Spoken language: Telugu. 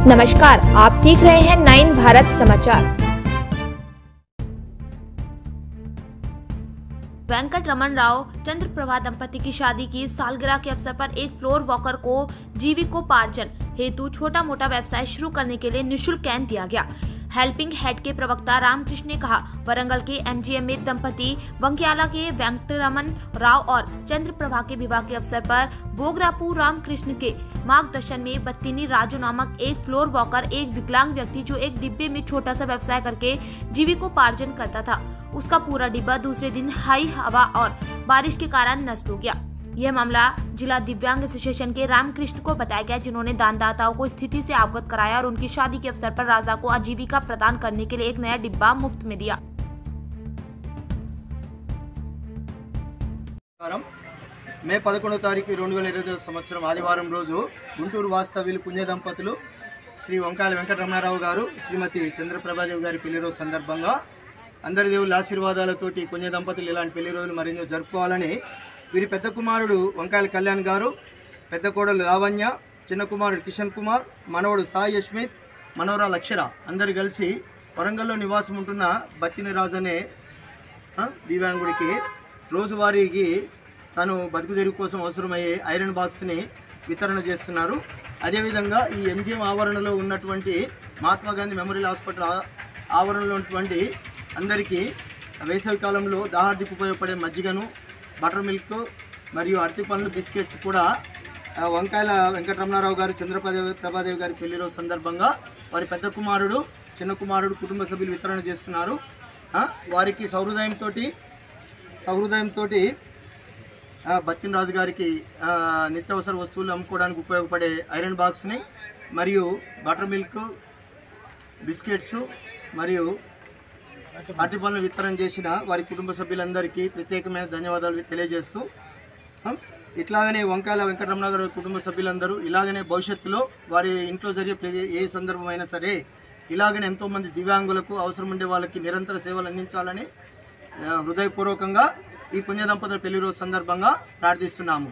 नमस्कार, आप देख रहे हैं 9 भारत समाचार। वेंकट रमन राव चंद्रप्रभा दंपति की शादी की सालगिरह के अवसर पर एक फ्लोर वॉकर को जीविकोपार्जन हेतु छोटा मोटा व्यवसाय शुरू करने के लिए निःशुल्क कैंप दिया गया। हेल्पिंग हेड के प्रवक्ता रामकृष्ण ने कहा, वरंगल के एमजीएम में दंपति बंकियाला के वेंकटरमन राव और चंद्रप्रभा के विवाह के अवसर पर बोगरापू रामकृष्ण के मार्गदर्शन में बत्तीनी राजू नामक एक फ्लोर वॉकर, एक विकलांग व्यक्ति जो एक डिब्बे में छोटा सा व्यवसाय करके जीविकोपार्जन करता था, उसका पूरा डिब्बा दूसरे दिन हाई हवा और बारिश के कारण नष्ट हो गया। यह मामला जिला दिव्यांग एसोसिएशन के रामकृष्ण को बताया गया, जिन्होंने दानदाताओं को स्थिति से अवगत कराया और उनकी शादी के अवसर पर राजा को आजीविका प्रदान करने के लिए एक नया डिब्बा मुफ्त में दिया। మే 11వ తారీఖు 2022 సంవత్సరం ఆదివారం రోజు గుంటూరు వాస్తవ్యులు పుణ్య దంపతులు శ్రీ వంకాయల వెంకటరమణారావు గారు శ్రీమతి చంద్రప్రభాదేవి గారి పెళ్లి రోజు సందర్భంగా అందరి దేవుళ్ళ ఆశీర్వాదాలతోటి పుణ్య దంపతులు ఇలాంటి పెళ్లి రోజులు మరెన్నో జరుపుకోవాలని వీరి పెద్ద కుమారుడు వంకాయల కళ్యాణ్ గారు, పెద్ద కోడలు లావణ్య, చిన్న కుమారుడు కిషన్ కుమార్, మనవడు సాయి యశ్మిత్, మనవరాలు అక్షర అందరు కలిసి వరంగల్లో నివాసం ఉంటున్న బత్తిని రాజు అనే దివ్యాంగుడికి రోజువారీకి తను బతుకు తెరువు కోసం అవసరమయ్యే ఐరన్ బాక్స్ని వితరణ చేస్తున్నారు. అదేవిధంగా ఈ ఎంజిఎం ఆవరణలో ఉన్నటువంటి మహాత్మా గాంధీ మెమోరియల్ హాస్పిటల్ ఆవరణలో ఉన్నటువంటి అందరికీ వేసవి కాలంలో దాహార్దికి ఉపయోగపడే మజ్జిగను, బటర్ మిల్క్ మరియు అరటి పండ్లు, బిస్కెట్స్ కూడా వంకాయల వెంకటరమణారావు గారు చంద్రప్రభాదేవి గారి పెళ్లి రోజు సందర్భంగా వారి పెద్ద కుమారుడు, చిన్న కుమారుడు కుటుంబ సభ్యులు వితరణ చేస్తున్నారు. వారికి సౌహృదయంతో బత్తిన రాజు గారికి నిత్యావసర వస్తువులు అమ్ముకోవడానికి ఉపయోగపడే ఐరన్ బాక్స్ని మరియు బటర్ మిల్క్, బిస్కెట్స్ మరియు అరటి పనులు వితరణ చేసిన వారి కుటుంబ సభ్యులందరికీ ప్రత్యేకమైన ధన్యవాదాలు తెలియజేస్తూ, ఇట్లాగనే వంకాయల వెంకటరమణ గారి కుటుంబ సభ్యులందరూ ఇలాగనే భవిష్యత్తులో వారి ఇంట్లో జరిగే ఏ సందర్భమైనా సరే ఇలాగనే ఎంతోమంది దివ్యాంగులకు అవసరం ఉండే వాళ్ళకి నిరంతర సేవలు అందించాలని హృదయపూర్వకంగా ఈ పుణ్య దంపతుల పెళ్లి రోజు సందర్భంగా ప్రార్థిస్తున్నాము.